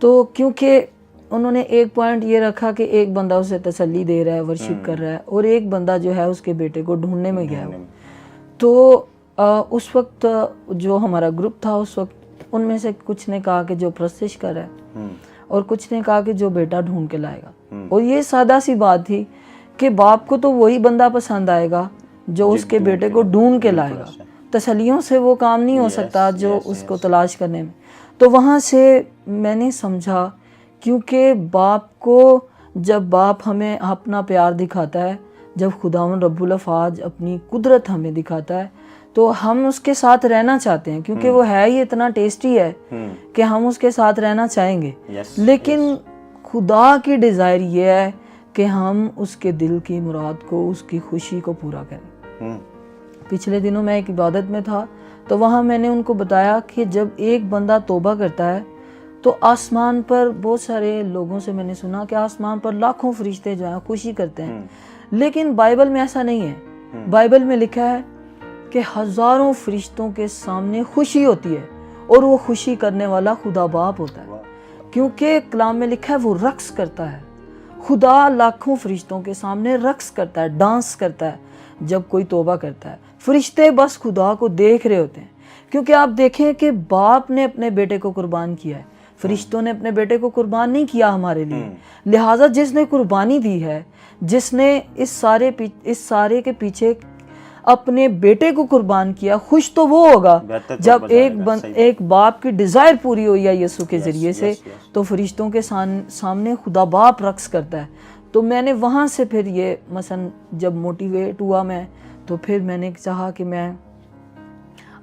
تو کیونکہ انہوں نے ایک پوائنٹ یہ رکھا کہ ایک بندہ اسے تسلی دے رہا ہے, ورشپ کر رہا ہے, اور ایک بندہ جو ہے اس کے بیٹے کو ڈھونڈنے میں گیا. تو اس وقت جو ہمارا گروپ تھا اس وقت ان میں سے کچھ نے کہا کہ جو پرستش کر رہا ہے, اور کچھ نے کہا کہ جو بیٹا ڈھونڈ کے لائے گا. اور یہ سادہ سی بات تھی کہ باپ کو تو وہی بندہ پسند آئے گا جو اس کے بیٹے کو ڈھونڈ کے لائے گا. تسلیوں سے وہ کام نہیں ہو سکتا جو اس کو تلاش کرنے میں. تو وہاں سے میں نے سمجھا, کیونکہ باپ کو جب باپ ہمیں اپنا پیار دکھاتا ہے, جب خداوند رب الافواج اپنی قدرت ہمیں دکھاتا ہے, تو ہم اس کے ساتھ رہنا چاہتے ہیں, کیونکہ وہ ہے ہی اتنا ٹیسٹی ہے کہ ہم اس کے ساتھ رہنا چاہیں گے. لیکن خدا کی ڈیزائر یہ ہے کہ ہم اس کے دل کی مراد کو, اس کی خوشی کو پورا کریں. پچھلے دنوں میں ایک عبادت میں تھا, تو وہاں میں نے ان کو بتایا کہ جب ایک بندہ توبہ کرتا ہے تو آسمان پر بہت سارے لوگوں سے میں نے سنا کہ آسمان پر لاکھوں فرشتے جو ہیں خوشی کرتے ہیں, لیکن بائبل میں ایسا نہیں ہے. بائبل میں لکھا ہے کہ ہزاروں فرشتوں کے سامنے خوشی ہوتی ہے, اور وہ خوشی کرنے والا خدا باپ ہوتا ہے, کیونکہ کلام میں لکھا ہے وہ رقص کرتا ہے. خدا لاکھوں فرشتوں کے سامنے رقص کرتا ہے, ڈانس کرتا ہے جب کوئی توبہ کرتا ہے. فرشتے بس خدا کو دیکھ رہے ہوتے ہیں, کیونکہ آپ دیکھیں کہ باپ نے اپنے بیٹے کو قربان کیا ہے, فرشتوں نے اپنے بیٹے کو قربان نہیں کیا ہمارے لیے. لہٰذا جس نے قربانی دی ہے, جس نے اس سارے کے پیچھے اپنے بیٹے کو قربان کیا, خوش تو وہ ہوگا جب ایک باپ کی ڈیزائر پوری ہوئی ہے یسوع کے ذریعے سے. تو فرشتوں کے سامنے خدا باپ رقص کرتا ہے. تو میں نے وہاں سے پھر یہ مثلا جب موٹیویٹ ہوا میں, تو پھر میں نے چاہا کہ میں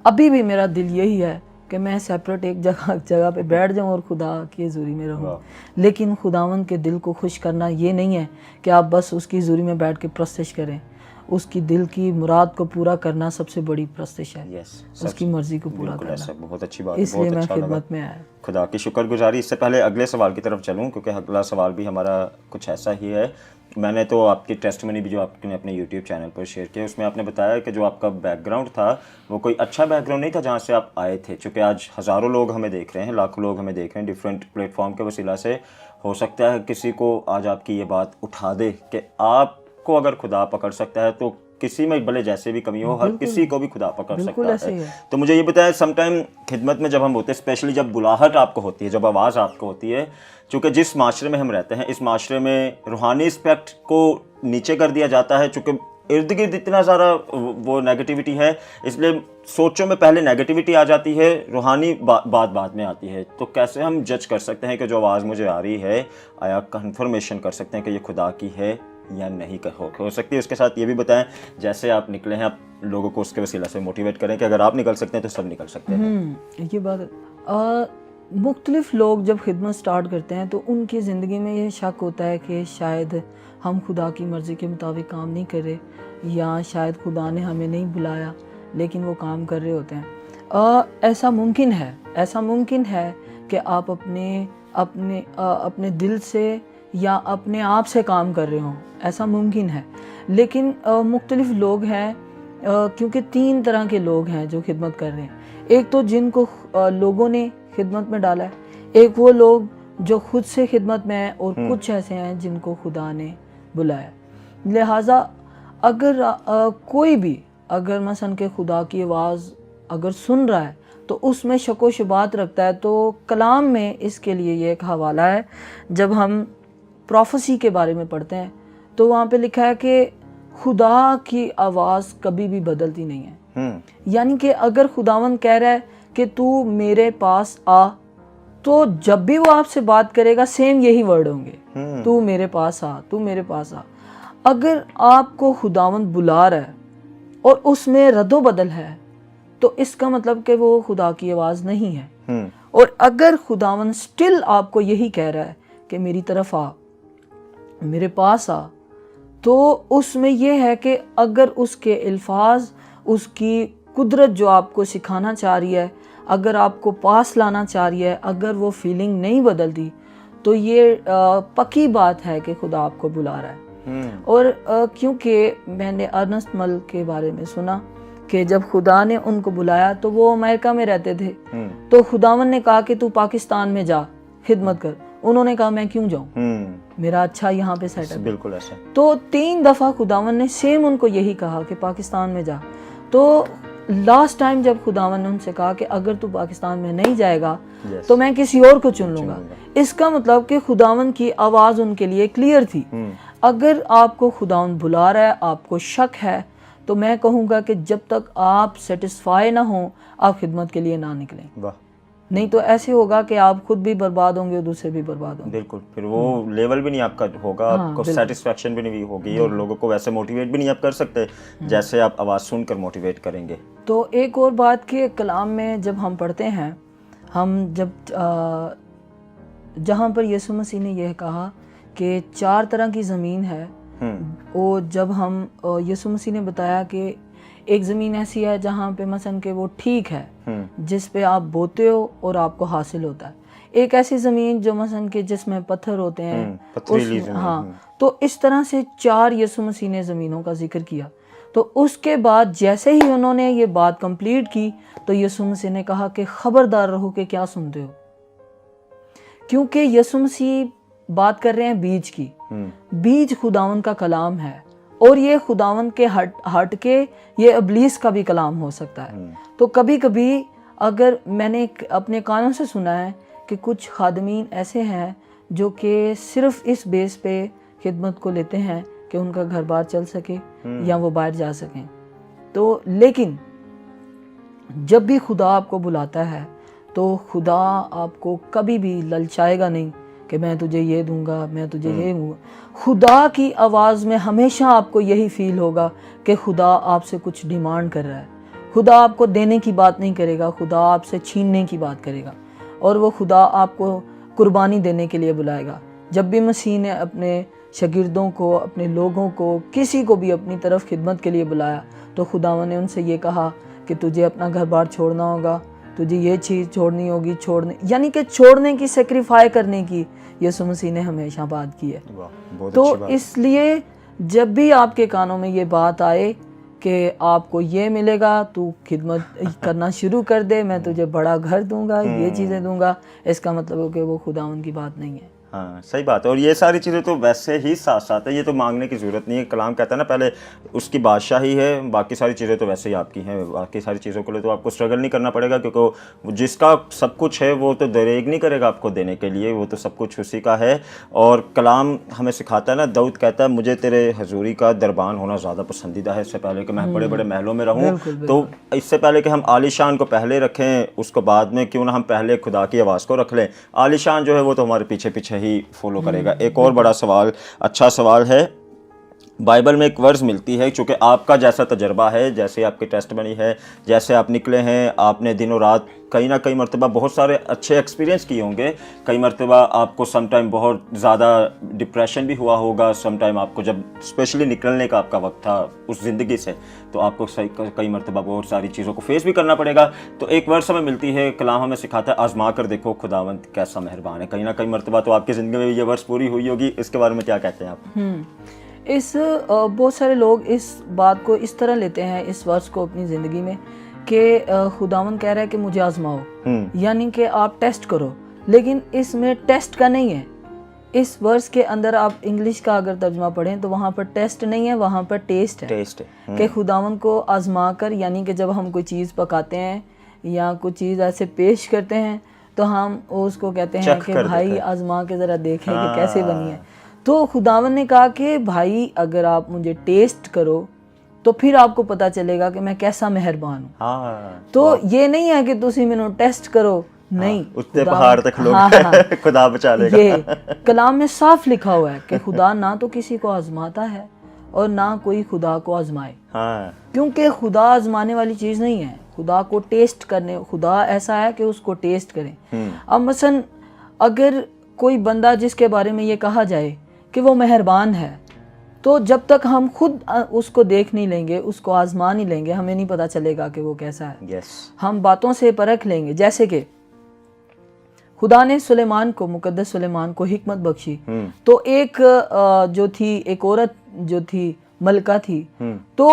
ابھی بھی میرا دل یہی ہے کہ میں سیپریٹ ایک جگہ پہ بیٹھ جاؤں اور خدا کی حضوری میں رہوں. لیکن خداوند کے دل کو خوش کرنا یہ نہیں ہے کہ آپ بس اس کی حضوری میں بیٹھ کے پرستش کریں. اس کی دل کی مراد کو پورا کرنا سب سے بڑی پرستش ہے, اس کی مرضی کو پورا کرنا. بہت اچھی بات, اس لیے میں خدمت میں آیا. خدا کی شکر گزاری. اس سے پہلے اگلے سوال کی طرف چلوں, کیونکہ اگلا سوال بھی ہمارا کچھ ایسا ہی ہے. میں نے تو آپ کی ٹیسٹمنی بھی جو آپ نے اپنے یوٹیوب چینل پر شیئر کیا, اس میں آپ نے بتایا کہ جو آپ کا بیک گراؤنڈ تھا وہ کوئی اچھا بیک گراؤنڈ نہیں تھا جہاں سے آپ آئے تھے. چونکہ آج ہزاروں لوگ ہمیں دیکھ رہے ہیں, لاکھوں لوگ ہمیں دیکھ رہے ہیں ڈفرینٹ پلیٹ فارم کے وسیلہ سے. ہو سکتا ہے کسی کو آج آپ کی یہ بات اٹھا دے کہ آپ کو اگر خدا پکڑ سکتا ہے تو کسی میں بھلے جیسے بھی کمی ہو, ہر کسی کو بھی خدا پکڑ سکتا ہے. تو مجھے یہ بتایا, سم ٹائم خدمت میں جب ہم ہوتے ہیں, اسپیشلی جب بلاہٹ آپ کو ہوتی ہے, جب آواز آپ کو ہوتی ہے, چونکہ جس معاشرے میں ہم رہتے ہیں اس معاشرے میں روحانی اسپیکٹ کو نیچے کر دیا جاتا ہے, چونکہ ارد گرد اتنا سارا وہ نیگیٹیوٹی ہے, اس لیے سوچوں میں پہلے نیگیٹیوٹی آ جاتی ہے, روحانی بات بعد میں آتی ہے. تو کیسے ہم جج کر سکتے ہیں کہ جو آواز مجھے آ رہی ہے, آیا کنفرمیشن کر سکتے ہیں کہ یہ خدا کی ہے یا نہیں ہو سکتی؟ اس کے ساتھ یہ بھی بتائیں, جیسے آپ نکلے ہیں, آپ لوگوں کو اس کے وسیلہ سے موٹیویٹ کریں کہ اگر آپ نکل سکتے ہیں تو سب نکل سکتے ہیں. یہ بات مختلف لوگ جب خدمت سٹارٹ کرتے ہیں تو ان کی زندگی میں یہ شک ہوتا ہے کہ شاید ہم خدا کی مرضی کے مطابق کام نہیں کر رہے, یا شاید خدا نے ہمیں نہیں بلایا لیکن وہ کام کر رہے ہوتے ہیں. ایسا ممکن ہے کہ آپ اپنے دل سے یا اپنے آپ سے کام کر رہے ہوں, ایسا ممکن ہے. لیکن مختلف لوگ ہیں, کیونکہ 3 طرح کے لوگ ہیں جو خدمت کر رہے ہیں. ایک تو جن کو لوگوں نے خدمت میں ڈالا ہے, ایک وہ لوگ جو خود سے خدمت میں ہیں, اور کچھ ایسے ہیں جن کو خدا نے بلایا. لہٰذا اگر کوئی بھی اگر مثلا کہ خدا کی آواز اگر سن رہا ہے تو اس میں شک و شبہات رکھتا ہے, تو کلام میں اس کے لیے یہ ایک حوالہ ہے. جب ہم پروفیسی کے بارے میں پڑھتے ہیں تو وہاں پہ لکھا ہے کہ خدا کی آواز کبھی بھی بدلتی نہیں ہے. یعنی کہ اگر خداوند کہہ رہا ہے کہ تو میرے پاس آ, تو جب بھی وہ آپ سے بات کرے گا سیم یہی ورڈ ہوں گے, تو میرے پاس آ, تو میرے پاس آ. اگر آپ کو خداوند بلا رہا ہے اور اس میں رد و بدل ہے تو اس کا مطلب کہ وہ خدا کی آواز نہیں ہے. اور اگر خداوند سٹل آپ کو یہی کہہ رہا ہے کہ میری طرف آ, میرے پاس آ, تو اس میں یہ ہے کہ اگر اس کے الفاظ, اس کی قدرت جو آپ کو سکھانا چاہ رہی ہے, اگر آپ کو پاس لانا چاہ رہی ہے, اگر وہ فیلنگ نہیں بدلتی, تو یہ پکی بات ہے کہ خدا آپ کو بلا رہا ہے. اور کیونکہ میں نے ارنسٹ مل کے بارے میں سنا کہ جب خدا نے ان کو بلایا تو وہ امریکہ میں رہتے تھے, تو خداوند نے کہا کہ تو پاکستان میں جا, خدمت کر. انہوں نے کہا میں کیوں جاؤں, میرا اچھا یہاں پہ سیٹ ہے. بالکل ایسا. تو 3 دفعہ خداوند نے سیم ان کو یہی کہا کہ پاکستان میں جا. تو لاسٹ ٹائم جب خداوند نے ان سے کہا کہ اگر تو پاکستان میں نہیں جائے گا تو میں کسی اور کو چن لوں گا. اس کا مطلب کہ خداوند کی آواز ان کے لیے کلیئر تھی. اگر آپ کو خداوند بلا رہا ہے, آپ کو شک ہے, تو میں کہوں گا کہ جب تک آپ سیٹسفائی نہ ہوں آپ خدمت کے لیے نہ نکلیں. نہیں تو ایسے ہوگا کہ آپ خود بھی برباد ہوں گے اور دوسرے بھی برباد ہوں گے. بالکل, پھر وہ لیول بھی نہیں آپ کا ہوگا, آپ کو سیٹسفیکشن بھی نہیں ہوگی, اور لوگوں کو ویسے موٹیویٹ بھی نہیں آپ کر سکتے جیسے آپ آواز سن کر موٹیویٹ کریں گے. تو ایک اور بات کہ کلام میں جب ہم پڑھتے ہیں, ہم جب جہاں پر یسوع مسیح نے یہ کہا کہ 4 طرح کی زمین ہے, وہ جب ہم یسوع مسیح نے بتایا کہ ایک زمین ایسی ہے جہاں پہ مثلا کہ وہ ٹھیک ہے, جس پہ آپ بوتے ہو اور آپ کو حاصل ہوتا ہے. ایک ایسی زمین جو مثلا کہ جس میں پتھر ہوتے ہیں, ہاں. تو اس طرح سے 4 یسوع مسیح نے زمینوں کا ذکر کیا. تو اس کے بعد جیسے ہی انہوں نے یہ بات کمپلیٹ کی تو یسوع مسیح نے کہا کہ خبردار رہو کہ کیا سنتے ہو, کیونکہ یسوع مسیح بات کر رہے ہیں بیج کی. بیج خداوند کا کلام ہے, اور یہ خداوند کے ہٹ کے یہ ابلیس کا بھی کلام ہو سکتا ہے. تو کبھی کبھی اگر میں نے اپنے کانوں سے سنا ہے کہ کچھ خادمین ایسے ہیں جو کہ صرف اس بیس پہ خدمت کو لیتے ہیں کہ ان کا گھر بار چل سکے یا وہ باہر جا سکیں. تو لیکن جب بھی خدا آپ کو بلاتا ہے تو خدا آپ کو کبھی بھی للچائے گا نہیں کہ میں تجھے یہ دوں گا, میں تجھے یہ دوں گا. خدا کی آواز میں ہمیشہ آپ کو یہی فیل ہوگا کہ خدا آپ سے کچھ ڈیمانڈ کر رہا ہے. خدا آپ کو دینے کی بات نہیں کرے گا, خدا آپ سے چھیننے کی بات کرے گا, اور وہ خدا آپ کو قربانی دینے کے لیے بلائے گا. جب بھی مسیح نے اپنے شاگردوں کو, اپنے لوگوں کو, کسی کو بھی اپنی طرف خدمت کے لیے بلایا تو خداوند نے ان سے یہ کہا کہ تجھے اپنا گھر بار چھوڑنا ہوگا, تجھے یہ چیز چھوڑنی ہوگی, یعنی کہ چھوڑنے کی, سیکریفائی کرنے کی یسوع مسیح نے ہمیشہ بات کی ہے. تو اس لیے جب بھی آپ کے کانوں میں یہ بات آئے کہ آپ کو یہ ملے گا, تو خدمت کرنا شروع کر دے, میں تجھے بڑا گھر دوں گا, یہ چیزیں دوں گا, اس کا مطلب ہے کہ وہ خداوند کی بات نہیں ہے. ہاں صحیح بات ہے. اور یہ ساری چیزیں تو ویسے ہی ساتھ ساتھ ہے, یہ تو مانگنے کی ضرورت نہیں ہے. کلام کہتا ہے نا پہلے اس کی بادشاہی ہے, باقی ساری چیزیں تو ویسے ہی آپ کی ہیں. باقی ساری چیزوں کے لیے تو آپ کو اسٹرگل نہیں کرنا پڑے گا, کیونکہ جس کا سب کچھ ہے وہ تو دریغ نہیں کرے گا آپ کو دینے کے لیے, وہ تو سب کچھ اسی کا ہے. اور کلام ہمیں سکھاتا ہے نا, داؤد کہتا ہے مجھے تیرے حضوری کا دربان ہونا زیادہ پسندیدہ ہے اس سے پہلے کہ میں بڑے بڑے محلوں میں رہوں. تو اس سے پہلے کہ ہم عالی شان کو پہلے رکھیں, اس کو بعد میں کیوں نہ ہم پہلے خدا کی آواز کو رکھ لیں. عالی شان جو ہے وہ تو ہمارے پیچھے پیچھے ہی فالو کرے گا. ایک اور بڑا سوال, اچھا سوال ہے. بائبل میں ایک ورز ملتی ہے, چونکہ آپ کا جیسا تجربہ ہے, جیسے آپ کی ٹیسٹ منی ہے, جیسے آپ نکلے ہیں, آپ نے دن و رات کہیں نہ کہیں مرتبہ بہت سارے اچھے ایکسپیرینس کیے ہوں گے. کئی مرتبہ آپ کو سم ٹائم بہت زیادہ ڈپریشن بھی ہوا ہوگا, سم ٹائم آپ کو جب اسپیشلی نکلنے کا آپ کا وقت تھا اس زندگی سے, تو آپ کو کئی مرتبہ بہت ساری چیزوں کو فیس بھی کرنا پڑے گا. تو ایک ورس ہمیں ملتی ہے, کلام ہمیں سکھاتا ہے آزما کر دیکھو خداوند کیسا مہربان ہے. کہیں نہ کہیں مرتبہ تو آپ کی زندگی میں یہ ورس پوری ہوئی ہوگی, اس کے بارے میں کیا کہتے ہیں آپ؟ بہت سارے لوگ اس بات کو اس طرح لیتے ہیں, اس ورس کو اپنی زندگی میں, کہ خداوند کہہ رہا ہے کہ مجھے آزماؤ, یعنی کہ آپ ٹیسٹ کرو. لیکن اس میں ٹیسٹ کا نہیں ہے. اس ورس کے اندر آپ انگلش کا اگر ترجمہ پڑھیں تو وہاں پر ٹیسٹ نہیں ہے, وہاں پر ٹیسٹ ہے. کہ خداوند کو آزما کر, یعنی کہ جب ہم کوئی چیز پکاتے ہیں یا کوئی چیز ایسے پیش کرتے ہیں تو ہم اس کو کہتے ہیں کہ بھائی آزما کے ذرا دیکھیں کہ کیسے بنی ہے. تو خداوند نے کہا کہ بھائی اگر آپ مجھے ٹیسٹ کرو تو پھر آپ کو پتہ چلے گا کہ میں کیسا مہربان ہوں. تو یہ نہیں ہے کہ تسی مینوں ٹیسٹ کرو, نہیں, اتنے پہاڑ تک لوگ خدا بچا لے گا. یہ کلام میں صاف لکھا ہوا ہے کہ خدا نہ تو کسی کو آزماتا ہے اور نہ کوئی خدا کو آزمائے, کیونکہ خدا آزمانے والی چیز نہیں ہے. خدا کو ٹیسٹ کرنے, خدا ایسا ہے کہ اس کو ٹیسٹ کریں. اب مثلا اگر کوئی بندہ جس کے بارے میں یہ کہا جائے کہ وہ مہربان ہے, تو جب تک ہم خود اس کو دیکھ نہیں لیں گے, اس کو آزما نہیں لیں گے, ہمیں نہیں پتہ چلے گا کہ وہ کیسا ہے. ہم باتوں سے پرکھ لیں گے. جیسے کہ خدا نے سلیمان کو, مقدس سلیمان کو حکمت بخشی, تو ایک جو تھی, ایک عورت جو تھی ملکہ تھی, تو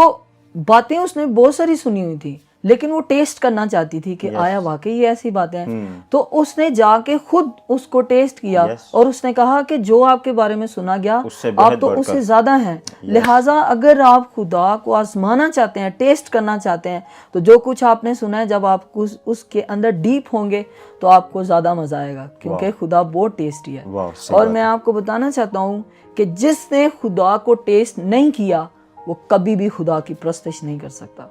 باتیں اس نے بہت ساری سنی ہوئی تھی, لیکن وہ ٹیسٹ کرنا چاہتی تھی کہ آیا واقعی یہ ایسی باتیں ہیں. تو اس نے جا کے خود اس کو ٹیسٹ کیا اور اس نے کہا کہ جو آپ کے بارے میں سنا گیا آپ تو اس سے زیادہ ہیں, لہٰذا اگر آپ خدا کو آزمانا چاہتے ہیں, ٹیسٹ کرنا چاہتے ہیں, تو جو کچھ آپ نے سنا ہے جب آپ اس کے اندر ڈیپ ہوں گے تو آپ کو زیادہ مزہ آئے گا, کیونکہ خدا بہت ٹیسٹی ہے. اور میں آپ کو بتانا چاہتا ہوں کہ جس نے خدا کو ٹیسٹ نہیں کیا وہ کبھی بھی خدا کی پرستش نہیں کر سکتا.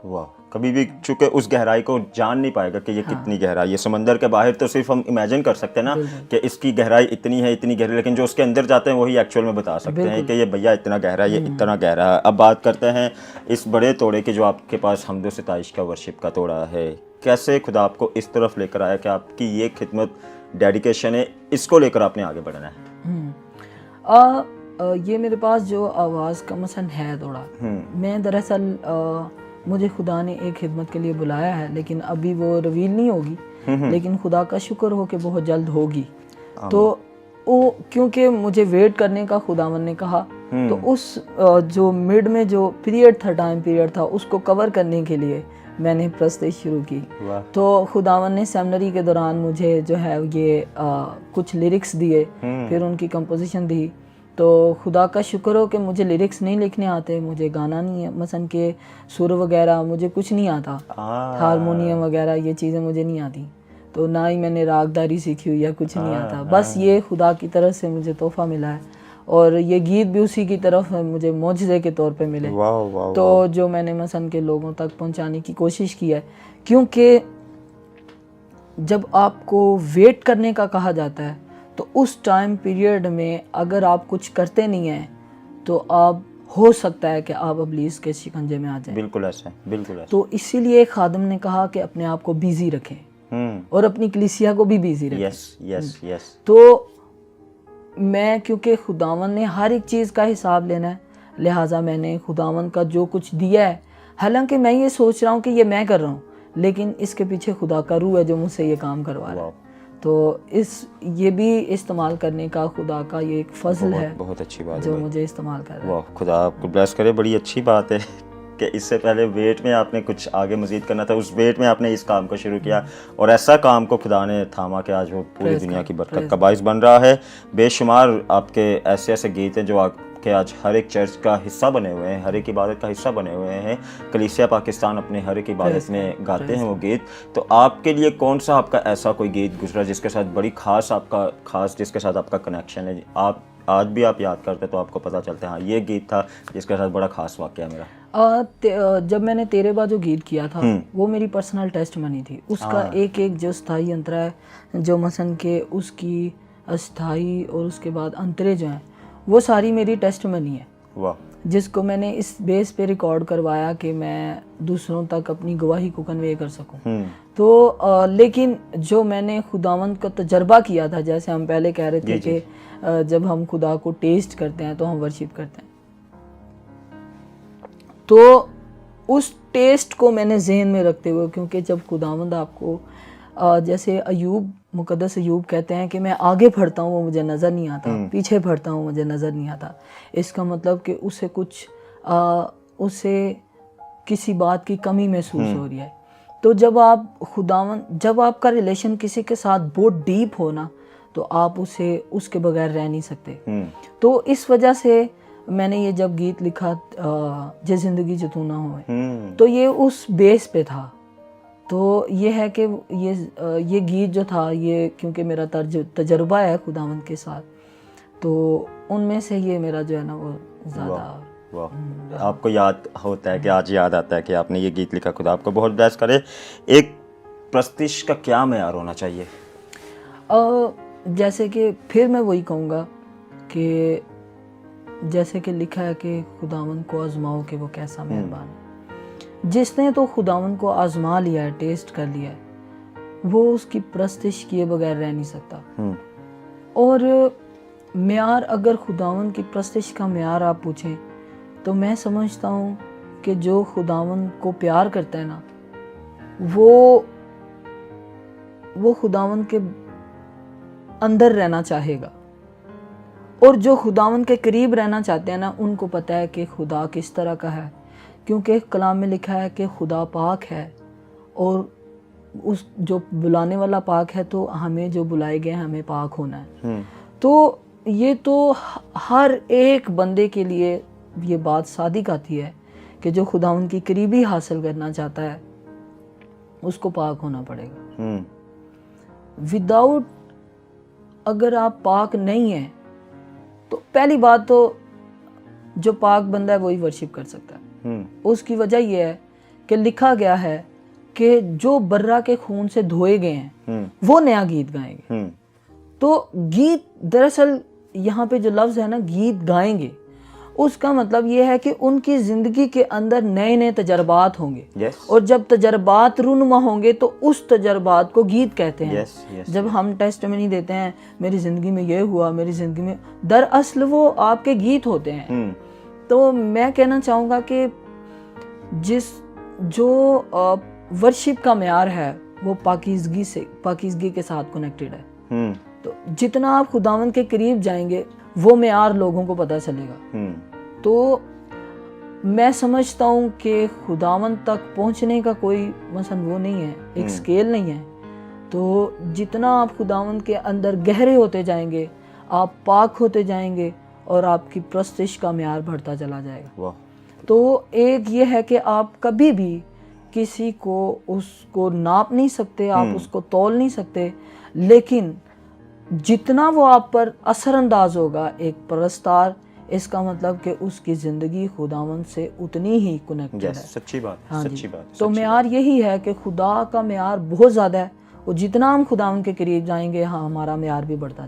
کبھی بھی, چونکہ اس گہرائی کو جان نہیں پائے گا کہ یہ کتنی گہرائی ہے. سمندر کے باہر تو صرف ہم امیجن کر سکتے ہیں نا کہ اس کی گہرائی اتنی ہے, اتنی گہری, لیکن جو اس کے اندر جاتے ہیں وہی ایکچوئل میں بتا سکتے ہیں کہ یہ بھیا اتنا گہرا ہے, یہ اتنا گہرا ہے. اب بات کرتے ہیں اس بڑے توڑے کی جو آپ کے پاس حمد و ستائش کا ورشپ کا توڑا ہے. کیسے خدا آپ کو اس طرف لے کر آیا کہ آپ کی یہ خدمت, ڈیڈیکیشن ہے, اس کو لے کر آپ نے آگے بڑھنا ہے؟ یہ میرے پاس جو آواز کا مثلا ہے توڑا, میں دراصل مجھے خدا نے ایک خدمت کے لیے بلایا ہے, لیکن ابھی وہ ریویل نہیں ہوگی, لیکن خدا کا شکر ہو کہ بہت جلد ہوگی. تو وہ کیونکہ مجھے ویٹ کرنے کا خداوند نے کہا, تو اس جو مڈ میں جو پیریڈ تھا, ٹائم پیریڈ تھا, اس کو کور کرنے کے لیے میں نے پرستش شروع کی. تو خداوند نے سیمنری کے دوران مجھے جو ہے یہ کچھ لیرکس دیے, پھر ان کی کمپوزیشن دی. تو خدا کا شکر ہو کہ مجھے لیرکس نہیں لکھنے آتے, مجھے گانا نہیں ہے, مثلا کہ سر وغیرہ مجھے کچھ نہیں آتا, ہارمونیم وغیرہ یہ چیزیں مجھے نہیں آتی, تو نہ ہی میں نے راگ داری سیکھی ہوئی ہے, کچھ نہیں آتا. بس یہ خدا کی طرف سے مجھے تحفہ ملا ہے, اور یہ گیت بھی اسی کی طرف مجھے معجزے کے طور پہ ملے. تو جو میں نے مثلا کہ لوگوں تک پہنچانے کی کوشش کی ہے, کیونکہ جب آپ کو ویٹ کرنے کا کہا جاتا ہے تو اس ٹائم پیریڈ میں اگر آپ کچھ کرتے نہیں ہیں تو آپ ہو سکتا ہے کہ آپ ابلیس کے شکنجے میں آ جائیں. بالکل ایسا, بالکل ایسا. تو اسی لیے خادم نے کہا کہ اپنے آپ کو بیزی رکھیں اور اپنی کلیسیا کو بھی بیزی رکھیں. تو میں کیونکہ خداوند نے ہر ایک چیز کا حساب لینا ہے, لہٰذا میں نے خداوند کا جو کچھ دیا ہے, حالانکہ میں یہ سوچ رہا ہوں کہ یہ میں کر رہا ہوں, لیکن اس کے پیچھے خدا کا روح ہے جو مجھ سے یہ کام کروا رہا ہے. تو یہ بھی استعمال کرنے کا خدا کا یہ ایک فضل ہے, بہت اچھی بات جو مجھے استعمال کر رہا ہے. خدا آپ کو بلیس کرے. بڑی اچھی بات ہے کہ اس سے پہلے ویٹ میں آپ نے کچھ آگے مزید کرنا تھا, اس ویٹ میں آپ نے اس کام کو شروع کیا, اور ایسا کام کو خدا نے تھاما کہ آج وہ پوری دنیا کی برکت کا باعث بن رہا ہے. بے شمار آپ کے ایسے ایسے گیت ہیں جو آپ کہ آج ہر ایک چرچ کا حصہ بنے ہوئے ہیں, ہر ایک عبادت کا حصہ بنے ہوئے ہیں. کلیسیا پاکستان اپنے ہر ایک عبادت میں گاتے ہیں وہ گیت. تو آپ کے لیے کون سا آپ کا ایسا کوئی گیت گزرا جس کے ساتھ بڑی خاص جس کے ساتھ آپ کا کنیکشن ہے, آپ آج بھی آپ یاد کرتے تو آپ کو پتہ چلتا ہے ہاں یہ گیت تھا جس کے ساتھ بڑا خاص واقعہ ہے میرا؟ جب میں نے تیرے بعد جو گیت کیا تھا وہ میری پرسنل ٹیسٹ منی تھی. اس کا ایک ایک جو استھائی انترا ہے, جو مثلا کہ اس کی استھائی اور اس کے بعد انترے جو ہیں وہ ساری میری ٹیسٹ منی ہے, جس کو میں نے اس بیس پہ ریکارڈ کروایا کہ میں دوسروں تک اپنی گواہی کو کنوے کر سکوں. تو لیکن جو میں نے خداوند کا تجربہ کیا تھا, جیسے ہم پہلے کہہ رہے تھے کہ جب ہم خدا کو ٹیسٹ کرتے ہیں تو ہم ورشپ کرتے ہیں, تو اس ٹیسٹ کو میں نے ذہن میں رکھتے ہوئے, کیونکہ جب خداوند آپ کو جیسے ایوب, مقدس ایوب کہتے ہیں کہ میں آگے بڑھتا ہوں وہ مجھے نظر نہیں آتا, پیچھے بڑھتا ہوں مجھے نظر نہیں آتا. اس کا مطلب کہ اسے کسی بات کی کمی محسوس ہو رہی ہے. تو جب آپ کا ریلیشن کسی کے ساتھ بہت ڈیپ ہونا تو آپ اس کے بغیر رہ نہیں سکتے. تو اس وجہ سے میں نے یہ جب گیت لکھا جے زندگی جو تو نہ ہوئے, تو یہ اس بیس پہ تھا. تو یہ ہے کہ یہ گیت جو تھا یہ کیونکہ میرا تجربہ ہے خداوند کے ساتھ, تو ان میں سے یہ میرا جو ہے نا وہ زیادہ. آپ کو یاد ہوتا ہے کہ آج یاد آتا ہے کہ آپ نے یہ گیت لکھا. خدا آپ کو بہت بلیس کرے. ایک پرستش کا کیا معیار ہونا چاہیے؟ جیسے کہ پھر میں وہی کہوں گا کہ جیسے کہ لکھا ہے کہ خداوند کو آزماؤ کہ وہ کیسا مہربان ہے. جس نے تو خداوند کو آزما لیا ہے, ٹیسٹ کر لیا ہے, وہ اس کی پرستش کیے بغیر رہ نہیں سکتا. اور معیار, اگر خداوند کی پرستش کا معیار آپ پوچھیں تو میں سمجھتا ہوں کہ جو خداوند کو پیار کرتا ہے نا وہ خداوند کے اندر رہنا چاہے گا, اور جو خداوند کے قریب رہنا چاہتے ہیں نا ان کو پتہ ہے کہ خدا کس طرح کا ہے, کیونکہ کلام میں لکھا ہے کہ خدا پاک ہے اور اس جو بلانے والا پاک ہے تو ہمیں جو بلائے گئے ہیں ہمیں پاک ہونا ہے. تو یہ تو ہر ایک بندے کے لیے یہ بات صادق آتی ہے کہ جو خداوند کی قریبی حاصل کرنا چاہتا ہے اس کو پاک ہونا پڑے گا. وداؤٹ اگر آپ پاک نہیں ہیں تو پہلی بات تو جو پاک بندہ ہے وہی ورشپ کر سکتا ہے. اس کی وجہ یہ ہے کہ لکھا گیا ہے کہ جو برہ کے خون سے دھوئے گئے ہیں وہ نیا گیت گائیں گے. تو گیت دراصل یہاں پہ جو لفظ ہے نا گیت گائیں گے اس کا مطلب یہ ہے کہ ان کی زندگی کے اندر نئے نئے تجربات ہوں گے. اور جب تجربات رونما ہوں گے تو اس تجربات کو گیت کہتے ہیں. جب ہم ٹیسٹمنی دیتے ہیں میری زندگی میں یہ ہوا، میری زندگی میں، دراصل وہ آپ کے گیت ہوتے ہیں. تو میں کہنا چاہوں گا کہ جو ورشپ کا معیار ہے وہ پاکیزگی کے ساتھ کنیکٹڈ ہے. تو جتنا آپ خداوند کے قریب جائیں گے وہ معیار لوگوں کو پتہ چلے گا. تو میں سمجھتا ہوں کہ خداوند تک پہنچنے کا کوئی مثلا وہ نہیں ہے، ایک سکیل نہیں ہے. تو جتنا آپ خداوند کے اندر گہرے ہوتے جائیں گے آپ پاک ہوتے جائیں گے اور آپ کی پرستش کا معیار بڑھتا چلا جائے گا. تو ایک یہ ہے کہ آپ کبھی بھی کسی کو اس کو ناپ نہیں سکتے، آپ اس کو تول نہیں سکتے، لیکن جتنا وہ آپ پر اثر انداز ہوگا ایک پرستار، اس کا مطلب کہ اس کی زندگی خداوند سے اتنی ہی کنیکٹڈ ہے. سچی بات. ہاں جی. تو معیار یہی ہے کہ خدا کا معیار بہت زیادہ ہے اور جتنا ہم خداوند کے قریب جائیں گے ہمارا معیار بھی بڑھتا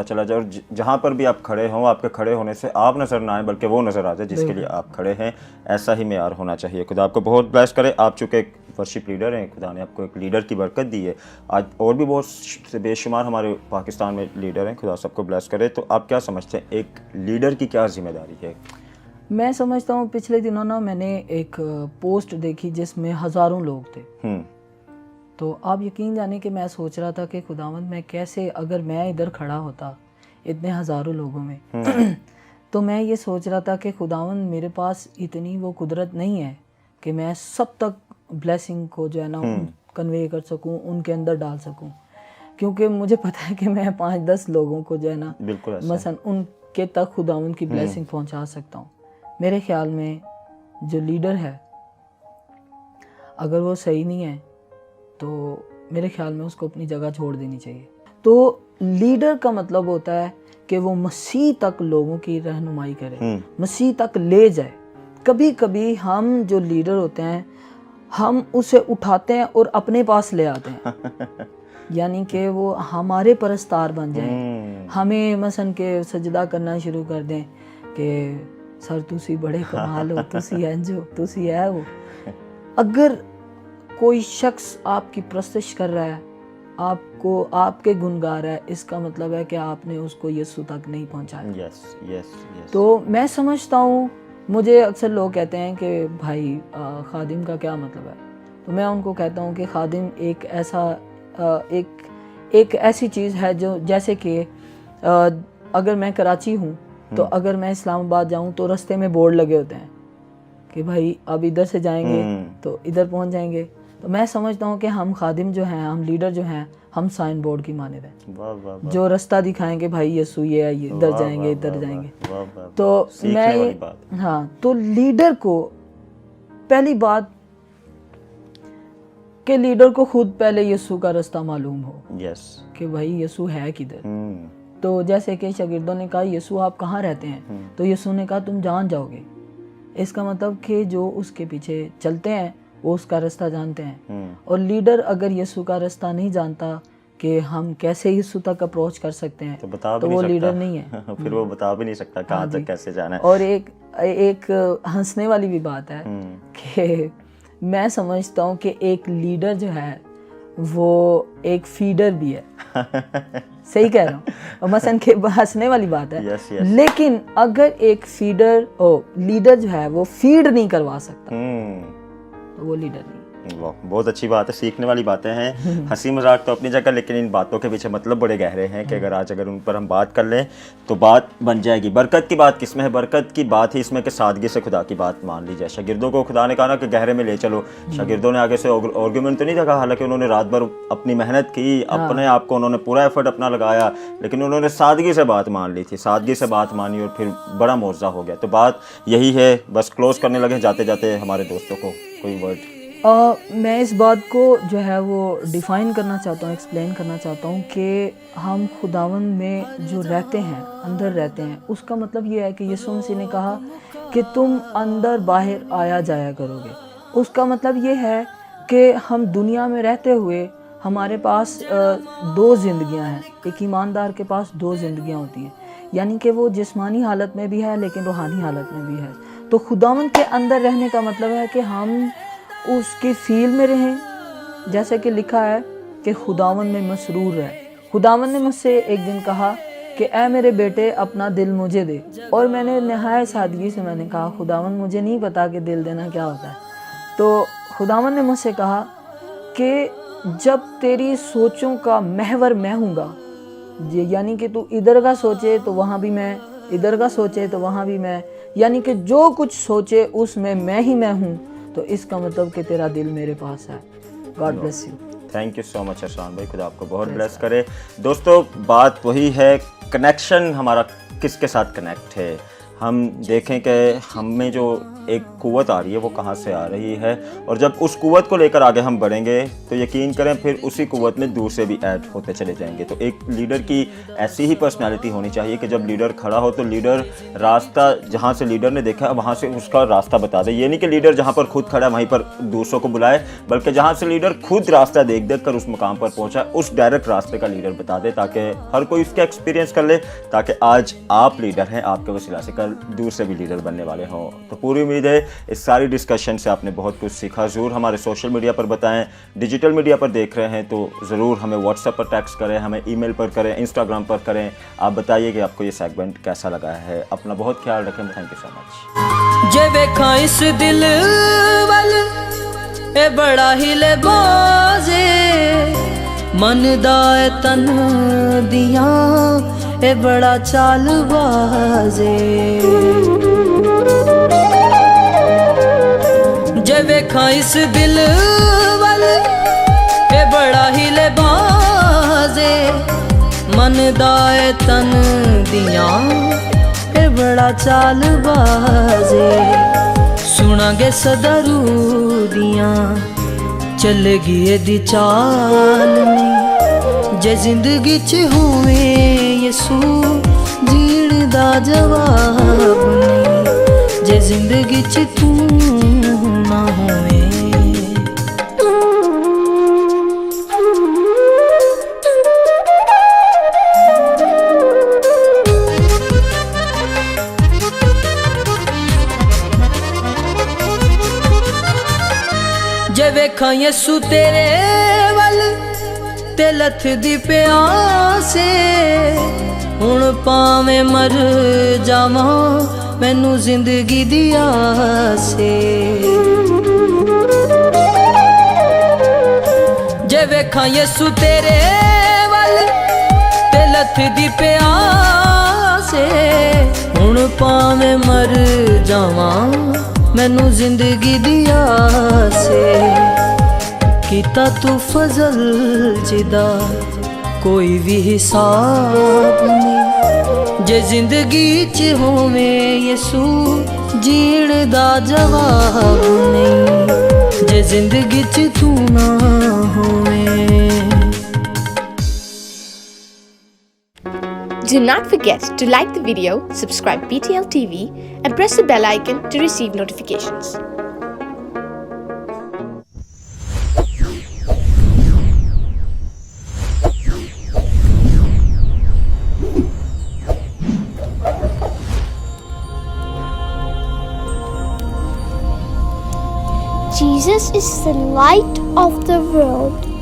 چلا جائے. اور جہاں پر بھی آپ کھڑے ہوں آپ کے کھڑے ہونے سے آپ نظر نہ آئیں بلکہ وہ نظر آ جائے جس کے لیے آپ کھڑے ہیں. ایسا ہی معیار ہونا چاہیے. خدا آپ کو بہت بلیس کرے. آپ چونکہ ایک ورشپ لیڈر ہیں، خدا نے آپ کو ایک لیڈر کی برکت دی ہے. آج اور بھی بہت سے بے شمار ہمارے پاکستان میں لیڈر ہیں. خدا سب کو بلیس کرے. تو آپ کیا سمجھتے ہیں ایک لیڈر کی کیا ذمہ داری ہے؟ میں سمجھتا ہوں پچھلے دنوں نا میں نے ایک پوسٹ دیکھی جس میں ہزاروں لوگ تھے. تو آپ یقین جانے کہ میں سوچ رہا تھا کہ خداوند میں کیسے، اگر میں ادھر کھڑا ہوتا اتنے ہزاروں لوگوں میں تو میں یہ سوچ رہا تھا کہ خداوند میرے پاس اتنی وہ قدرت نہیں ہے کہ میں سب تک بلیسنگ کو جو ہے نا کنوے کر سکوں، ان کے اندر ڈال سکوں. کیونکہ مجھے پتہ ہے کہ میں 5-10 لوگوں کو جو ہے نا مثلا ان کے تک خداوند کی بلیسنگ پہنچا سکتا ہوں. میرے خیال میں جو لیڈر ہے اگر وہ صحیح نہیں ہے تو میرے خیال میں اس کو اپنی جگہ چھوڑ دینی چاہیے. تو لیڈر کا مطلب ہوتا ہے کہ وہ مسیح تک لوگوں کی رہنمائی کرے، مسیح تک لے جائے. کبھی کبھی ہم جو لیڈر ہوتے ہیں ہم اسے اٹھاتے ہیں اور اپنے پاس لے آتے ہیں یعنی کہ وہ ہمارے پرستار بن جائیں، ہمیں مثلا کہ سجدہ کرنا شروع کر دیں کہ سر تسی بڑے کمال ہو، تسی انج ہو، تسی ہے ہو. اگر کوئی شخص آپ کی پرستش کر رہا ہے، آپ کو آپ کے گن گا رہا ہے، اس کا مطلب ہے کہ آپ نے اس کو یسوع تک نہیں پہنچایا. تو میں سمجھتا ہوں، مجھے اکثر لوگ کہتے ہیں کہ بھائی خادم کا کیا مطلب ہے، تو میں ان کو کہتا ہوں کہ خادم ایک ایسی چیز ہے جو جیسے کہ اگر میں کراچی ہوں تو اگر میں اسلام آباد جاؤں تو رستے میں بورڈ لگے ہوتے ہیں کہ بھائی اب ادھر سے جائیں گے تو ادھر پہنچ جائیں گے. تو میں سمجھتا ہوں کہ ہم خادم جو ہیں، ہم لیڈر جو ہیں، ہم سائن بورڈ کی مانند ہیں جو رستہ دکھائیں گے بھائی یسوع یہ ہے، ادھر جائیں گے، ادھر جائیں گے. تو میں تو لیڈر کو پہلی بات کہ لیڈر کو خود پہلے یسوع کا رستہ معلوم ہو کہ بھائی یسوع ہے کدھر. تو جیسے کہ شاگردوں نے کہا یسوع آپ کہاں رہتے ہیں، تو یسوع نے کہا تم جان جاؤ گے. اس کا مطلب کہ جو اس کے پیچھے چلتے ہیں وہ اس کا رستہ جانتے ہیں. اور لیڈر اگر یسوع کا رستہ نہیں جانتا کہ ہم کیسے یسوع تک اپروچ کر سکتے ہیں تو وہ لیڈر نہیں ہے. پھر وہ بتا بھی نہیں سکتا کہاں تک کیسے جانا ہے. اور ایک ہنسنے والی بھی بات ہے کہ میں سمجھتا ہوں کہ ایک لیڈر جو ہے وہ ایک فیڈر بھی ہے. صحیح کہہ رہا ہوں، مثلا کہ ہنسنے والی بات ہے. لیکن اگر ایک لیڈر جو ہے وہ فیڈ نہیں کروا سکتا تو وہ لیڈر نہیں. بہت اچھی بات ہے, سیکھنے والی باتیں ہیں. ہنسی مذاق تو اپنی جگہ, لیکن ان باتوں کے پیچھے مطلب بڑے گہرے ہیں کہ اگر ان پر ہم بات کر لیں تو بات بن جائے گی. برکت کی بات کس میں ہے؟ برکت کی بات ہی اس میں کہ سادگی سے خدا کی بات مان لی جائے. شاگردوں کو خدا نے کہا نا کہ گہرے میں لے چلو, شاگردوں نے آگے سے آرگیومنٹ تو نہیں دیکھا, حالانکہ انہوں نے رات بھر اپنی محنت کی, اپنے آپ کو انہوں نے پورا ایفرٹ اپنا لگایا, لیکن انہوں نے سادگی سے بات مان لی تھی, سادگی سے بات مانی اور پھر بڑا معجزہ ہو گیا. تو بات یہی ہے. بس کلوز کرنے لگے جاتے جاتے ہمارے دوستوں کو کوئی ورڈ. میں اس بات کو جو ہے وہ ڈیفائن کرنا چاہتا ہوں, ایکسپلین کرنا چاہتا ہوں کہ ہم خداوند میں جو رہتے ہیں, اندر رہتے ہیں, اس کا مطلب یہ ہے کہ یسوع مسیح نے کہا کہ تم اندر باہر آیا جایا کرو گے. اس کا مطلب یہ ہے کہ ہم دنیا میں رہتے ہوئے ہمارے پاس دو زندگیاں ہیں. ایک ایماندار کے پاس دو زندگیاں ہوتی ہیں, یعنی کہ وہ جسمانی حالت میں بھی ہے لیکن روحانی حالت میں بھی ہے. تو خداوند کے اندر رہنے کا مطلب ہے کہ ہم اس کی فیل میں رہیں, جیسے کہ لکھا ہے کہ خداوند میں مسرور رہے. خداوند نے مجھ سے ایک دن کہا کہ اے میرے بیٹے اپنا دل مجھے دے, اور میں نے نہایت سادگی سے میں نے کہا خداوند مجھے نہیں پتا کہ دل دینا کیا ہوتا ہے. تو خداوند نے مجھ سے کہا کہ جب تیری سوچوں کا محور میں ہوں گا, یعنی کہ تو ادھر کا سوچے تو وہاں بھی میں, ادھر کا سوچے تو وہاں بھی میں, یعنی کہ جو کچھ سوچے اس میں ہی میں ہوں, تو اس کا مطلب کہ تیرا دل میرے پاس ہے. God bless you. Thank you so much Arsalan بھائی, خدا آپ کو بہت بلیس کرے. دوستو بات وہی ہے, کنیکشن ہمارا کس کے ساتھ کنیکٹ ہے. ہم دیکھیں کہ ہم میں جو ایک قوت آ رہی ہے وہ کہاں سے آ رہی ہے, اور جب اس قوت کو لے کر آگے ہم بڑھیں گے تو یقین کریں پھر اسی قوت میں دوسرے بھی ایڈ ہوتے چلے جائیں گے. تو ایک لیڈر کی ایسی ہی پرسنالٹی ہونی چاہیے کہ جب لیڈر کھڑا ہو تو لیڈر راستہ جہاں سے لیڈر نے دیکھا وہاں سے اس کا راستہ بتا دے. یہ نہیں کہ لیڈر جہاں پر خود کھڑا ہے وہیں پر دوسروں کو بلائے, بلکہ جہاں سے لیڈر خود راستہ دیکھ کر اس مقام پر پہنچا اس ڈائریکٹ راستے کا لیڈر بتا دے, تاکہ ہر کوئی اس کا ایکسپیرینس کر لے, تاکہ آج آپ لیڈر ہیں, آپ کے وسیلہ سے کل دوسرے بھی لیڈر بننے والے ہوں. تو پوری امید ہے اس ساری ڈسکشن سے آپ نے بہت کچھ سیکھا. ضرور ہمارے سوشل میڈیا پر بتائیں, ڈیجیٹل میڈیا پر دیکھ رہے ہیں تو ضرور ہمیں واٹس ایپ پر ٹیکسٹ کریں, ہمیں ای میل پر کریں, انسٹاگرام پر کریں. آپ بتائیے کہ آپ کو یہ سیگمنٹ کیسا لگا ہے. اپنا بہت خیال رکھیں. تھینک یو سو مچ. جے ویکھاں اس دل ول اے بڑا ہی لبازے, من دا اے تن دیاں اے بڑا چال بازے. جے ویکھاں اس دل ول اے بڑا ہی لبازے, من دا اے تن دیاں اے بڑا چال بازے. سنا گے سدا رودیاں چلے گی اے دی چال نہیں, جے زندگی چ ہوئے یسو جیڑ دا جواب نہیں, جے زندگی چ تو نہ ہوئے. جے ویکھاں یسو تیرے ول تے لتھ دی پیاسے, ہن پاویں مر جاواں مینوں زندگی دی آسے. جے ویکھاں یسو تیرے ول تے لتھ دی پیاسے, ہن پاویں مر جاواں مینوں زندگی دی آسے. کیتا تو فضل جدا کوئی بھی حساب نہیں, جے زندگی چ ہوویں یسو جیڑ دا جواب نہیں, جے زندگی چ تو نہ ہوویں. Do not forget to like the video, subscribe BTL TV, and press the bell icon to receive notifications. Jesus is the light of the world.